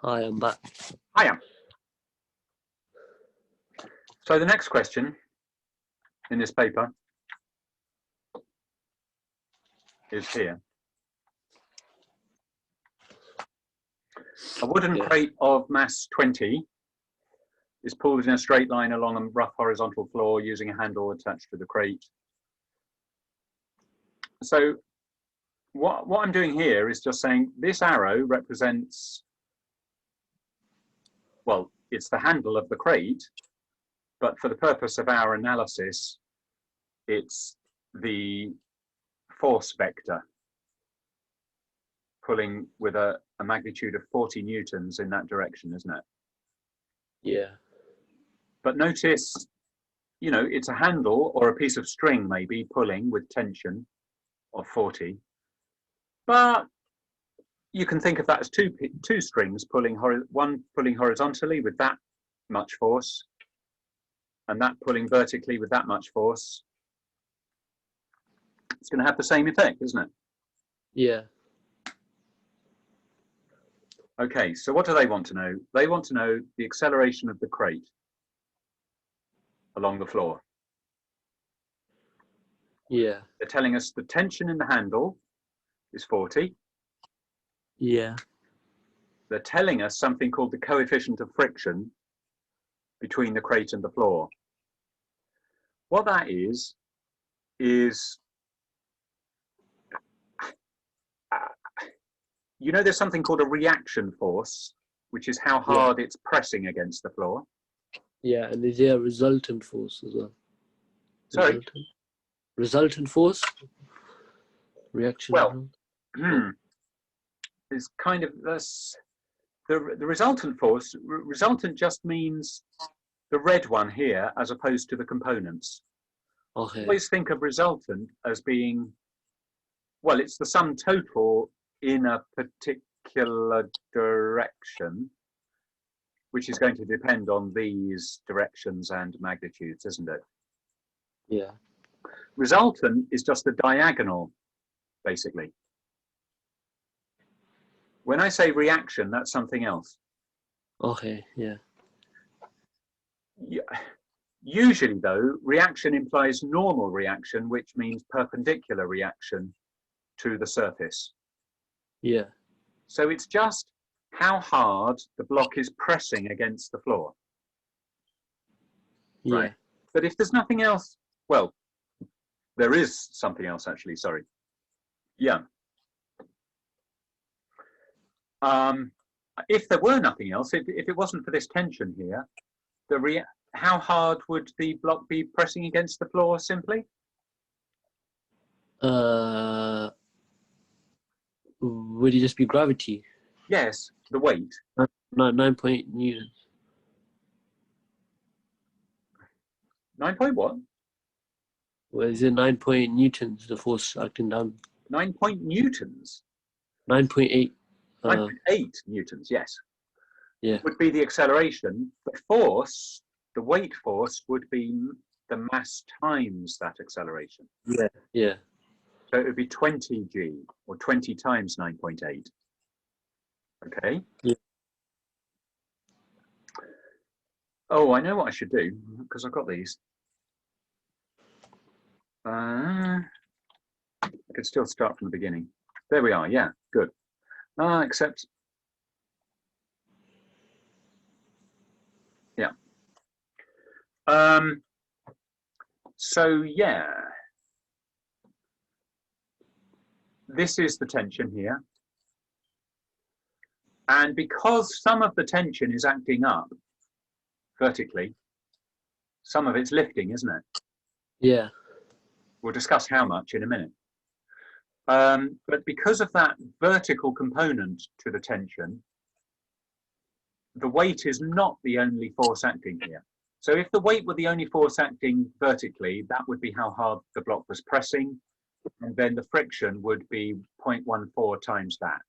I am back. Hiya. So the next question in this paper is here. A wooden crate of mass 20 is pulled in a straight line along a rough horizontal floor using a handle attached to the crate. So what I'm doing here is just saying this arrow represents, well, it's the handle of the crate, but for the purpose of our analysis, it's the force vector pulling with a magnitude of 40 newtons in that direction, isn't it? Yeah. But notice, you know, it's a handle or a piece of string maybe pulling with tension of 40. But you can think of that as two strings pulling, one pulling horizontally with that much force, and that pulling vertically with that much force. It's going to have the same effect, isn't it? Yeah. Okay, so what do they want to know? They want to know the acceleration of the crate along the floor. Yeah. They're telling us the tension in the handle is 40. Yeah. They're telling us something called the coefficient of friction between the crate and the floor. What that is you know, there's something called a reaction force, which is how hard it's pressing against the floor. Yeah, and is there a resultant force as well? Sorry? Resultant force? Reaction. Well, it's kind of this. The resultant force, resultant just means the red one here as opposed to the components. Okay. Always think of resultant as being, well, it's the sum total in a particular direction, which is going to depend on these directions and magnitudes, isn't it? Yeah. Resultant is just the diagonal, basically. When I say reaction, that's something else. Okay, yeah. Usually, though, reaction implies normal reaction, which means perpendicular reaction to the surface. Yeah. So it's just how hard the block is pressing against the floor. Yeah. Right. But if there's nothing else, well, there is something else actually, sorry. Yeah. If there were nothing else, if it wasn't for this tension here, how hard would the block be pressing against the floor simply? Would it just be gravity? Yes, the weight. 9 point newtons. 9 point what? Well, is it 9 point newtons, the force acting down? 9 point newtons? 9.8. 9.8 newtons, yes. Yeah. Would be the acceleration. The force, the weight force, would be the mass times that acceleration. Yeah. Yeah. So it would be 20g, or 20 times 9.8. Okay? Yeah. Oh, I know what I should do, because I've got these. I could still start from the beginning. There we are, yeah, good. Except, yeah. So, yeah. This is the tension here. And because some of the tension is acting up vertically, some of it's lifting, isn't it? Yeah. We'll discuss how much in a minute. But because of that vertical component to the tension, the weight is not the only force acting here. So if the weight were the only force acting vertically, that would be how hard the block was pressing. And then the friction would be 0.14 times that.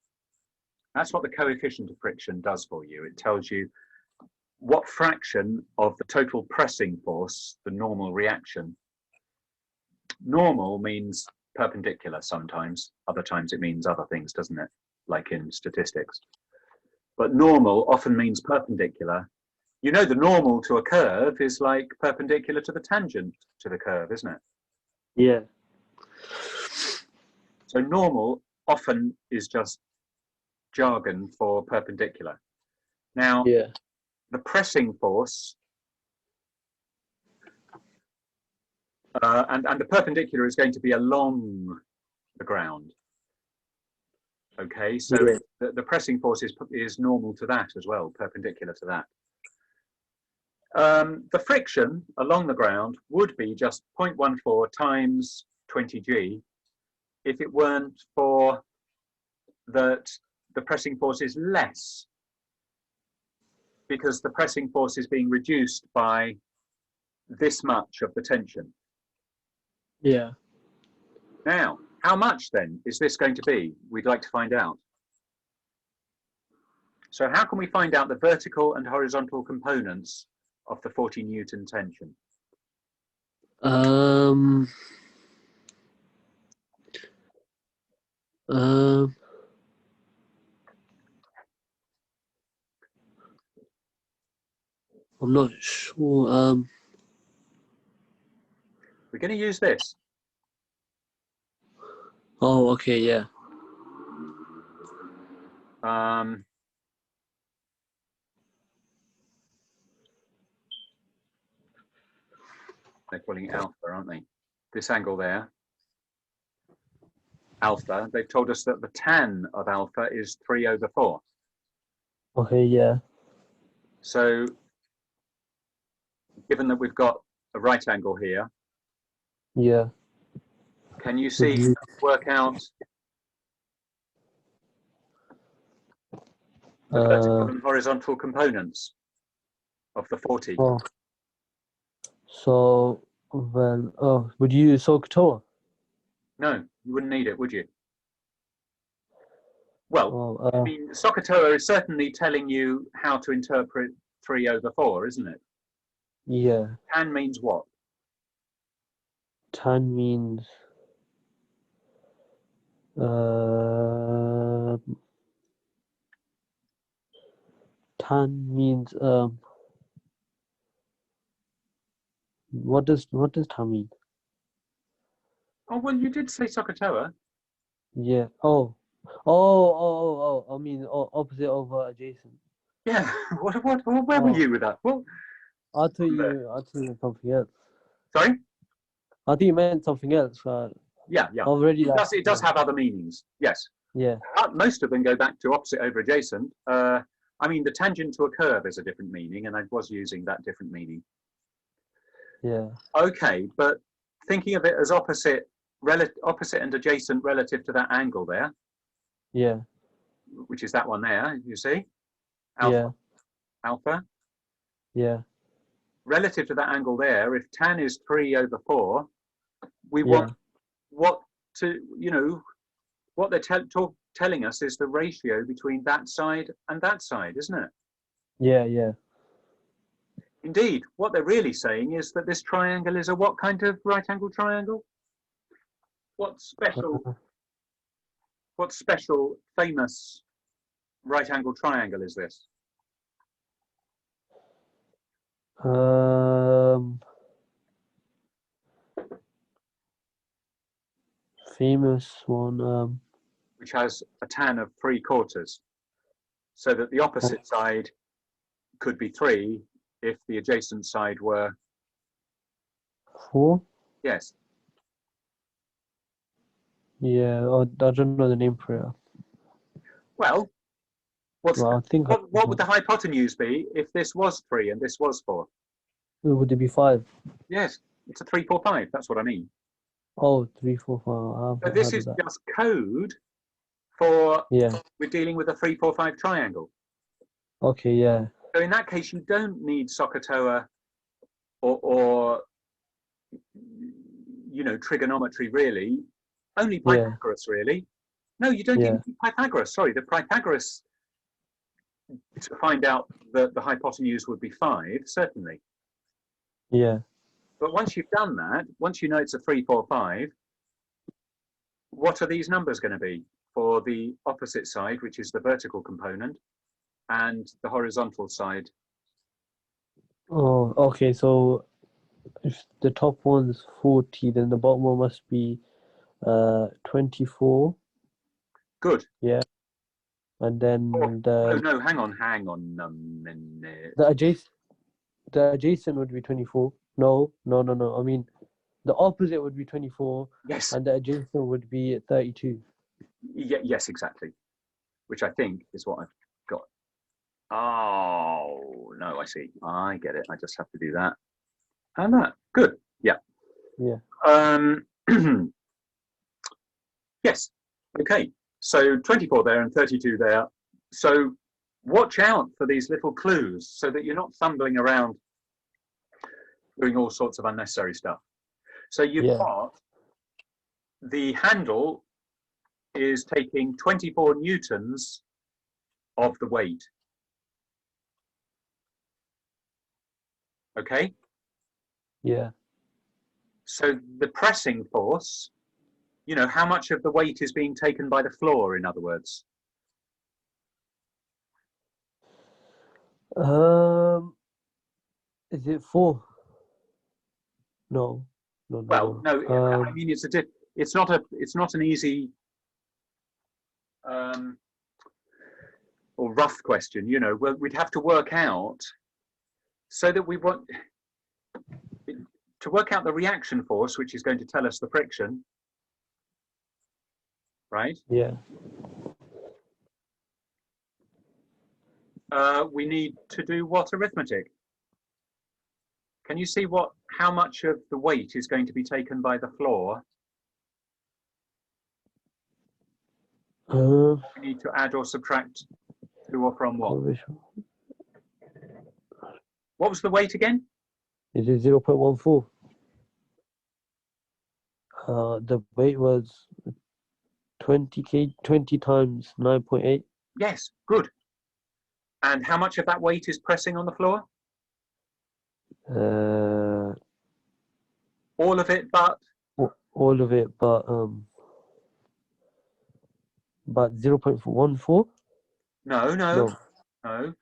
That's what the coefficient of friction does for you. It tells you what fraction of the total pressing force, the normal reaction. Normal means perpendicular sometimes. Other times it means other things, doesn't it? Like in statistics. but normal often means perpendicular. You know the normal to a curve is like perpendicular to the tangent to the curve, isn't it? Yeah. So normal often is just jargon for perpendicular. Now, Yeah. the pressing force, and the perpendicular is going to be along the ground. Okay, so Yeah. the pressing force is normal to that as well, perpendicular to that. The friction along the ground would be just 0.14 times 20g if it weren't for that the pressing force is less, because the pressing force is being reduced by this much of the tension. Yeah. Now, how much then is this going to be? We'd like to find out. So how can we find out the vertical and horizontal components of the 40 Newton tension? Um. Um. I'm not sure. We're going to use this. Oh, okay. Yeah. They're calling it alpha, aren't they? This angle there, alpha, they've told us that the tan of alpha is 3/4. Okay. Yeah. So given that we've got a right angle here, Yeah. can you see, work out the vertical and horizontal components of the 40? Oh. So, well, would you use SOHCAHTOA? No, you wouldn't need it, would you? Well, Oh, I mean, SOHCAHTOA is certainly telling you how to interpret 3/4, isn't it? yeah. Tan means what? Tan means tan means what does tan mean? Oh, well, you did say SOHCAHTOA. Yeah. Oh. I mean, opposite over adjacent. Yeah. Where were Oh, you with that? Well, I thought you meant something else. sorry? I think you meant something else. Yeah. Already It does have other meanings. Yes. Yeah. Most of them go back to opposite over adjacent. I mean, the tangent to a curve is a different meaning, and I was using that different meaning. Yeah. Okay, but thinking of it as opposite and adjacent relative to that angle there, Yeah. which is that one there, you see, Yeah. alpha, Yeah. relative to that angle there, if tan is 3/4, we Yeah. want what what they're telling us is the ratio between that side and that side, isn't it? Yeah. Yeah. Indeed, what they're really saying is that this triangle is a what kind of right angle triangle? What special famous right angle triangle is this? Famous one. Which has a tan of 3/4, so that the opposite side could be 3 if the adjacent side were 4. yes. Yeah. I don't know the name for it. Well, Well, I think what would the hypotenuse be if this was 3 and this was 4? would it be 5? Yes, it's a 3/4/5. That's what I mean. Oh, 3, 4, 5. So I've this heard of is that. just code for Yeah. we're dealing with a 3/4/5 triangle. Okay. Yeah. So in that case, you don't need SOHCAHTOA or trigonometry really. Only Yeah. Pythagoras really. No, you don't Yeah. even need Pythagoras. Sorry, the Pythagoras to find out that the hypotenuse would be 5, certainly. Yeah. But once you've done that, once you know it's a 3/4/5, what are these numbers going to be for the opposite side, which is the vertical component? and the horizontal side. Oh, okay. So if the top one's 40, then the bottom one must be 24. Good. Yeah. And then No, hang on a minute. the adjacent would be 24. No. I mean, the opposite would be 24, Yes, and the adjacent would be 32. yes, exactly. Which I think is what I've got. Oh, no, I see. I get it. I just have to do that. And that. Good. Yeah. Yeah. Yes. Okay. So 24 there and 32 there. So watch out for these little clues so that you're not fumbling around doing all sorts of unnecessary stuff. So you've Yeah. got the handle is taking 24 newtons of the weight. Okay. Yeah. So the pressing force, you know, how much of the weight is being taken by the floor, in other words? Is it 4? No. Well, no, I Um, mean, it's not an easy or rough question, you know. Well, we'd have to work out so that we want to work out the reaction force, which is going to tell us the friction, right? yeah. We need to do what arithmetic? Can you see how much of the weight is going to be taken by the floor? Uh, We need to add or subtract to or from what? What was the weight again? Is it 0.14? The weight was 20 times 9.8. Yes, good. And how much of that weight is pressing on the floor? All of it, but All of it, but 0.14. no. No.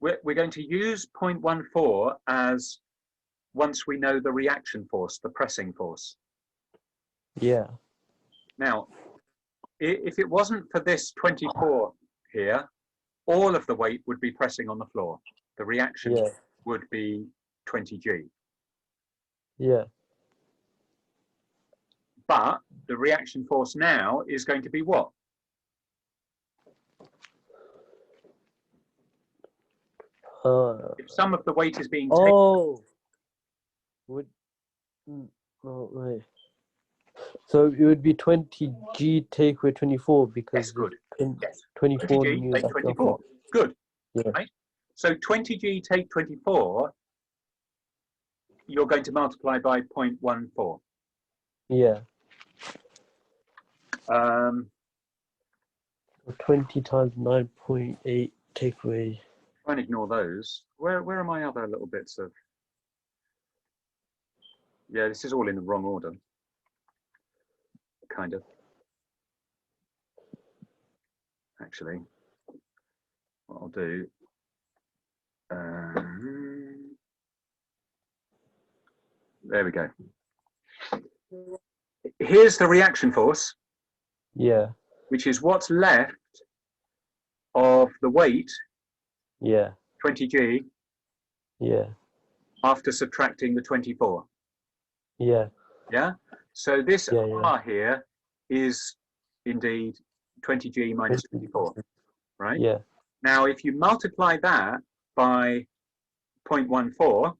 We're going to use 0.14 as once we know the reaction force, the pressing force. Yeah. Now, if it wasn't for this 24 here, all of the weight would be pressing on the floor. The reaction would be 20G. Yeah. But the reaction force now is going to be what? If some of the weight is being taken. Oh. Right. So it would be 20G take away 24 because Yes, good. Yes. 24 20G new. take 24. Okay. Good. Yeah. Right? So 20G take 24, you're going to multiply by 0.14. Yeah. Um, 20 times 9.8 take away. try and ignore those. Where are my other little bits of? Yeah, this is all in the wrong order. Kind of. Actually, what I'll do. There we go. Here's the reaction force. Yeah. Which is what's left of the weight. Yeah. 20G. Yeah. After subtracting the 24. Yeah. Yeah. So this Yeah. R here is indeed 20G minus 24, right? Yeah. Now, if you multiply that by 0.14,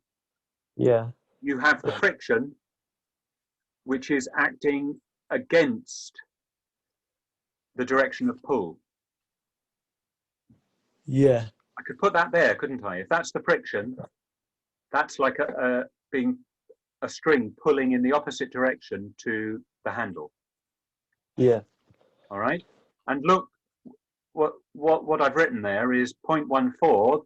Yeah. you have the friction, which is acting against the direction of pull. Yeah. I could put that there, couldn't I? If that's the friction, that's like being a string pulling in the opposite direction to the handle. Yeah. All right. And look, what I've written there is 0.14,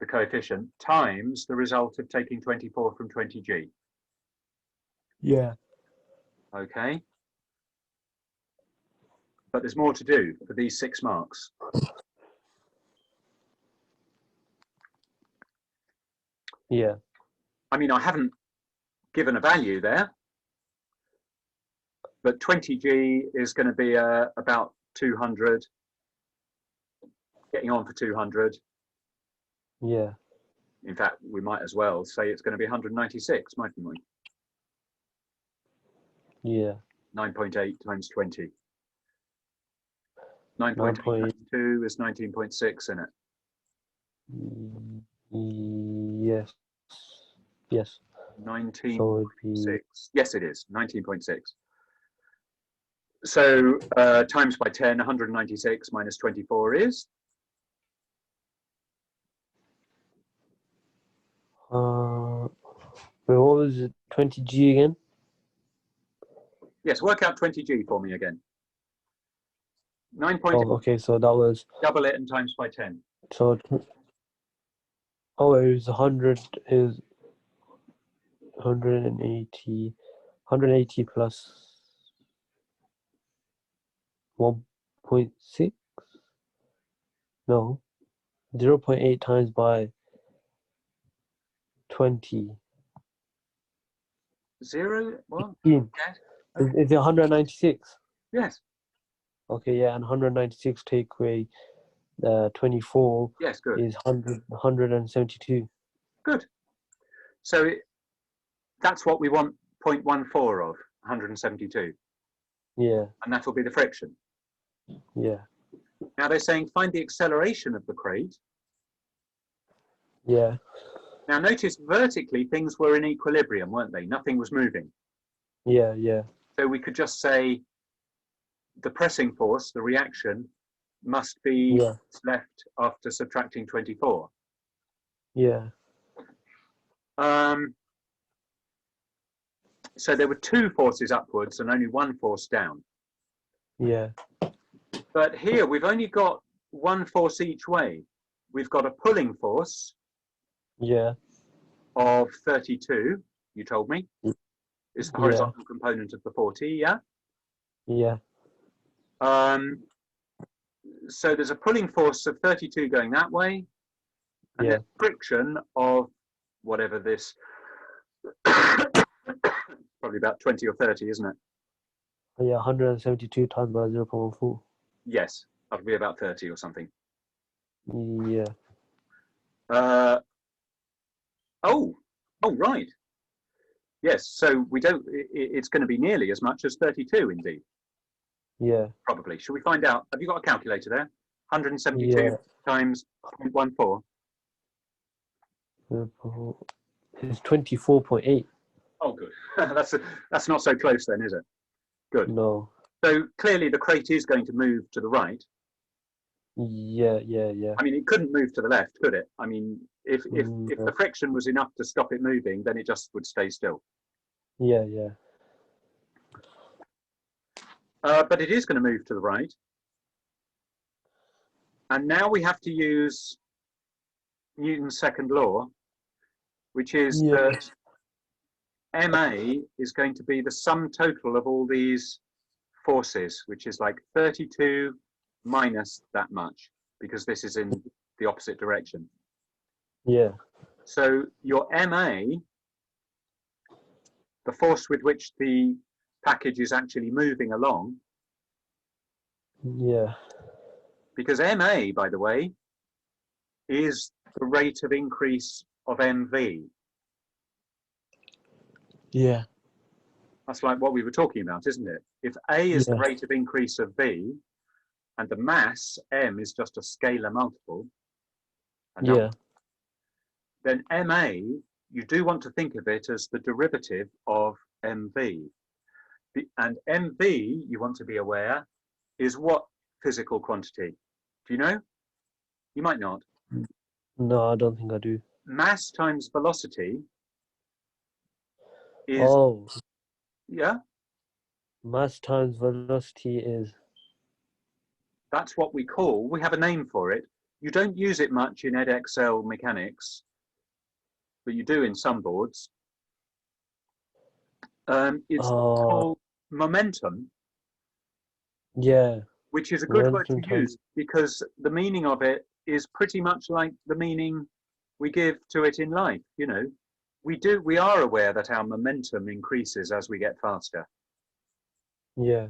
the coefficient, times the result of taking 24 from 20G. Yeah. Okay. But there's more to do for these 6 marks. Yeah. I mean, I haven't given a value there, but 20g is going to be about 200, getting on for 200. Yeah. In fact, we might as well say it's going to be 196, mightn't we? Yeah. 9.8 times 20. 9.8 9 times 2 is 19.6, isn't it? Yes. Yes. 19.6. So it'd be Yes, it is. 19.6. So times by 10, 196 minus 24 is? wait, what was it? 20G again? Yes, work out 20g for me again. 9.8, Oh, okay, so that was double it and times by 10. so oh, it was 100 is 180 plus 1.6? No. 0.8 times by 20. 0? What? 16. Yes. Is it 196? Yes. Okay, yeah, and 196 take away 24 Yes, good. is 172. Good. So that's what we want 0.14 of, 172. Yeah, And that will be the friction. yeah, Now they're saying find the acceleration of the crate. yeah, Now notice vertically things were in equilibrium, weren't they? Nothing was moving. yeah, yeah, So we could just say the pressing force, the reaction, must be yeah, left after subtracting 24. yeah, So there were two forces upwards and only one force down. yeah, But here we've only got one force each way. We've got a pulling force yeah, of 32, you told me, is the yeah, horizontal component of the 40, yeah? yeah, So there's a pulling force of 32 going that way, and yeah, there's friction of whatever this, probably about 20 or 30, isn't it? yeah, 172 times by 0.14. Yes, that'll be about 30 or something. Yeah, Uh, oh, right. Yes, so we don't, it's going to be nearly as much as 32 indeed, yeah, probably. Should we find out? Have you got a calculator there? 172 yeah. times 0.14. It's 24.8. Oh, good. That's not so close then, is it? Good. No. So clearly the crate is going to move to the right. Yeah, yeah, yeah. I mean, it couldn't move to the left, could it? I mean, if No. the friction was enough to stop it moving, then it just would stay still. Yeah, yeah, But it is going to move to the right. And now we have to use Newton's second law, which is yeah, that MA is going to be the sum total of all these forces, which is like 32 minus that much, because this is in the opposite direction. yeah, So your MA, the force with which the package is actually moving along, yeah, because MA, by the way, is the rate of increase of MV. yeah, That's like what we were talking about, isn't it? If A is the yeah, rate of increase of V, and the mass, M, is just a scalar multiple, yeah, then MA, you do want to think of it as the derivative of MV. And MV, you want to be aware, is what physical quantity? Do you know? You might not. No, I don't think I do. Mass times velocity is, Oh, yeah, mass times velocity is. that's what we call, we have a name for it. You don't use it much in Edexcel mechanics, but you do in some boards. It's Oh, called momentum, yeah, which is a good word momentum to times. use because the meaning of it is pretty much like the meaning we give to it in life. You know, we are aware that our momentum increases as we get faster, Yeah.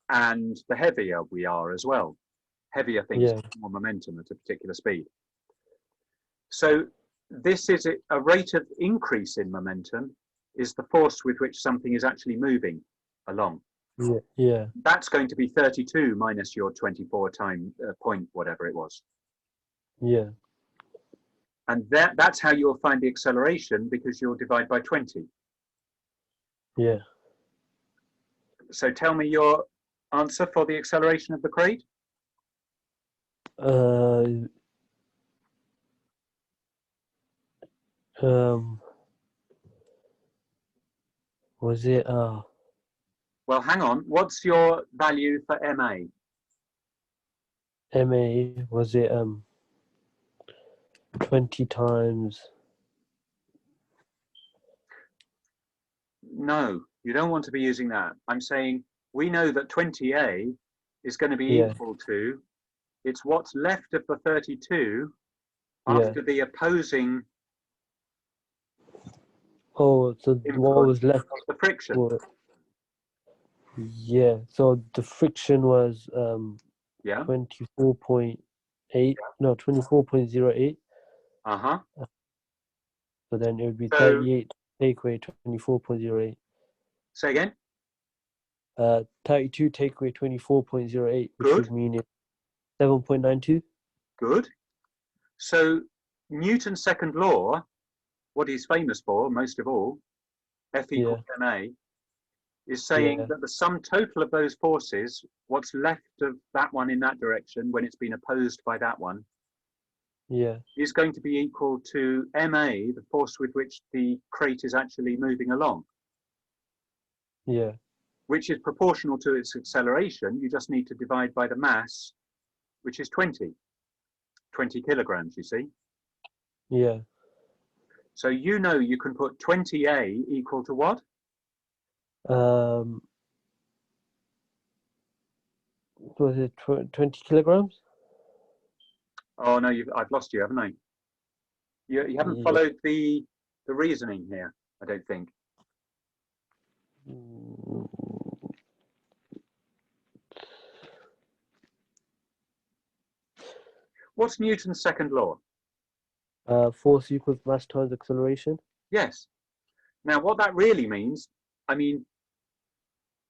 and the heavier we are as well. Heavier things Yeah. have more momentum at a particular speed. So this is a rate of increase in momentum is the force with which something is actually moving along. Yeah. Yeah. That's going to be 32 minus your 24 time point, whatever it was. Yeah. And that's how you'll find the acceleration, because you'll divide by 20. Yeah. So tell me your answer for the acceleration of the crate. Uh. Was it Well, hang on. What's your value for MA? MA? Was it 20 times? No, you don't want to be using that. I'm saying we know that 20A is going to be Yeah. equal to, it's what's left of the 32 Yeah. after the opposing Oh, so what was influence left? of the friction. Well, yeah. So the friction was Yeah. 24.8. No, 24.08. Uh-huh. So then it would be So 38 take away 24.08. say again. 32 take away 24.08, which Good, would mean it's 7.92. good. So Newton's second law, what he's famous for most of all, F equals Yeah. ma, is saying Yeah. that the sum total of those forces, what's left of that one in that direction when it's been opposed by that one, Yeah. is going to be equal to ma, the force with which the crate is actually moving along, Yeah. which is proportional to its acceleration. You just need to divide by the mass, which is 20 kilograms, you see. Yeah. So you know you can put 20A equal to what? Um, was it 20 kilograms? Oh no, I've lost you, haven't I? You haven't Yeah. followed the reasoning here, I don't think. Mm, What's Newton's second law? force equals mass times acceleration. Yes. Now, what that really means, I mean,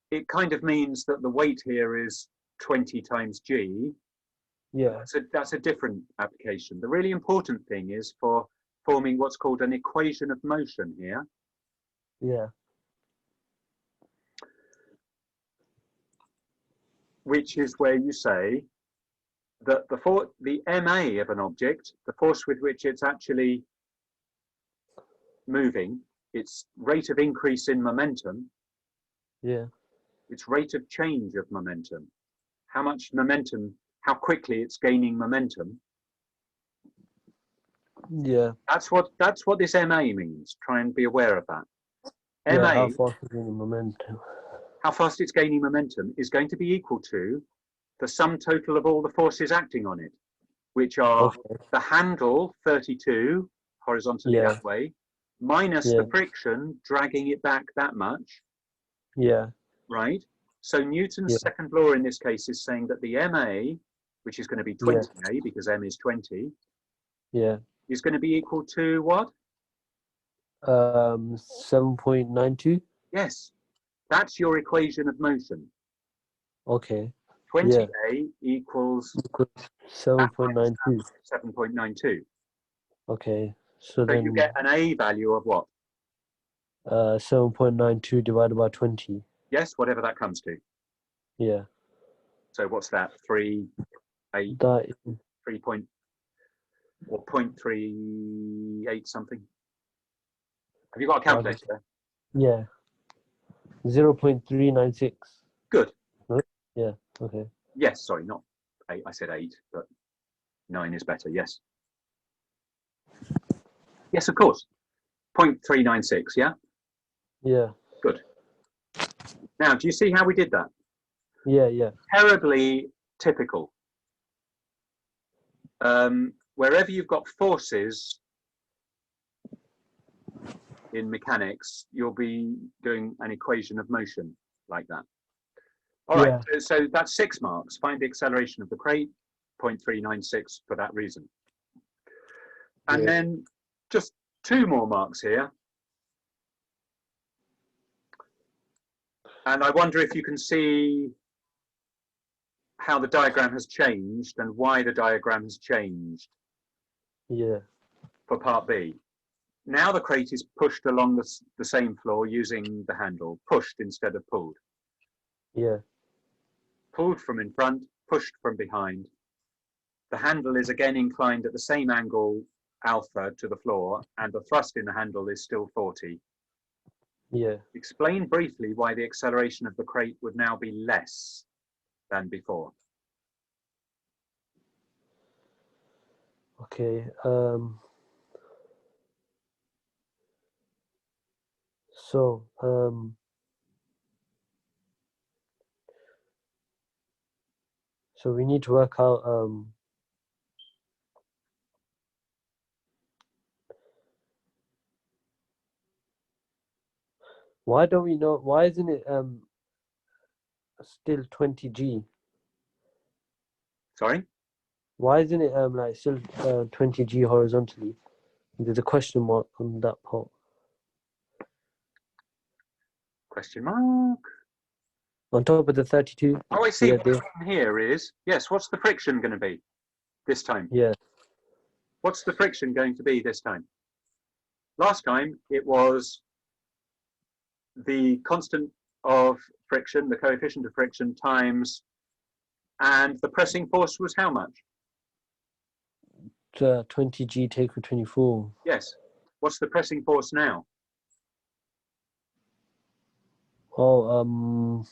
it kind of means that the weight here is 20 times g. Yeah. That's a different application. The really important thing is for forming what's called an equation of motion here. Yeah. Which is where you say that the ma of an object, the force with which it's actually moving, its rate of increase in momentum, Yeah. its rate of change of momentum, how much momentum, how quickly it's gaining momentum. Yeah. That's what this ma means. Try and be aware of that. Yeah. Ma, How fast is the momentum? how fast it's gaining momentum, is going to be equal to the sum total of all the forces acting on it, which are Okay. the handle 32 horizontally Yeah. that way, minus Yeah. the friction dragging it back that much, Yeah. right? So Newton's Yeah. second law in this case is saying that the ma, which is going to be Yeah. 20a because m is 20, Yeah. is going to be equal to what? 7.92. Yes, that's your equation of motion. Okay. Yeah. 20a equals that minus 7.92. 7.92. Okay. So So you then get an a value of what? 7.92 divided by 20. Yes, whatever that comes to. Yeah. So what's that? 3, 8, That 3 point, or 0.38 something. Have you got a calculator there? yeah. 0.396. Good. Yeah. Okay. Yes, sorry, not 8. I said 8, but 9 is better. Yes. Yes, of course. 0.396, yeah? Yeah. Good. Now, do you see how we did that? Yeah. Yeah. Terribly typical. wherever you've got forces in mechanics, you'll be doing an equation of motion like that. All right, so that's 6 marks. Find the acceleration of the crate, 0.396 for that reason. And then just 2 more marks here. And I wonder if you can see how the diagram has changed and why the diagram has changed. Yeah. For part B. Now the crate is pushed along the same floor using the handle, pushed instead of pulled. Yeah. Pulled from in front, pushed from behind. The handle is again inclined at the same angle alpha to the floor, and the thrust in the handle is still 40. Yeah. Explain briefly why the acceleration of the crate would now be less than before. Okay. So we need to work out why don't we know, why isn't it still 20G? Sorry? Why isn't it like still 20G horizontally? There's a question mark on that part. Question mark. On top of the 32. Oh, I see. Yeah, What's on here is, yes, what's the friction going to be this time? yeah. What's the friction going to be this time? Last time it was the constant of friction, the coefficient of friction times, and the pressing force was how much? 20G take for 24. Yes. What's the pressing force now? Oh,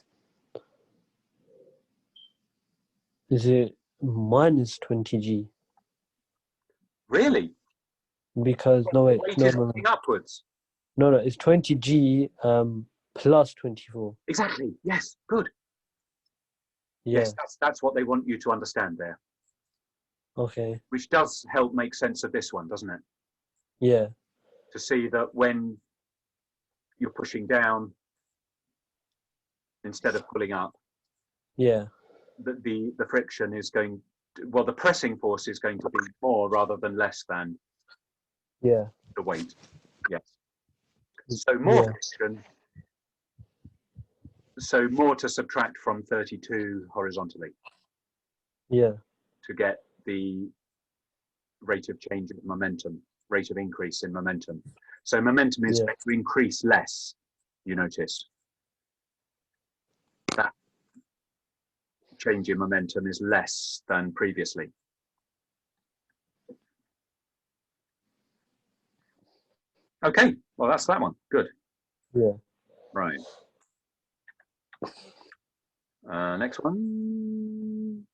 is it minus 20G? Really? Because no, The wait, weight no, is no, moving no, upwards. no, it's 20G plus 24. Exactly. Yes. Good. Yeah. Yes, that's what they want you to understand there. Okay. Which does help make sense of this one, doesn't it? Yeah. To see that when you're pushing down instead of pulling up, Yeah. that the friction is going to, well, the pressing force is going to be more rather than less than Yeah. the weight. Yes. So more friction. So more to subtract from 32 horizontally. Yeah. To get the rate of change of momentum, rate of increase in momentum. So momentum is going to increase less, you notice. That change in momentum is less than previously. Okay, well, that's that one. Good. Yeah. Right. Next one.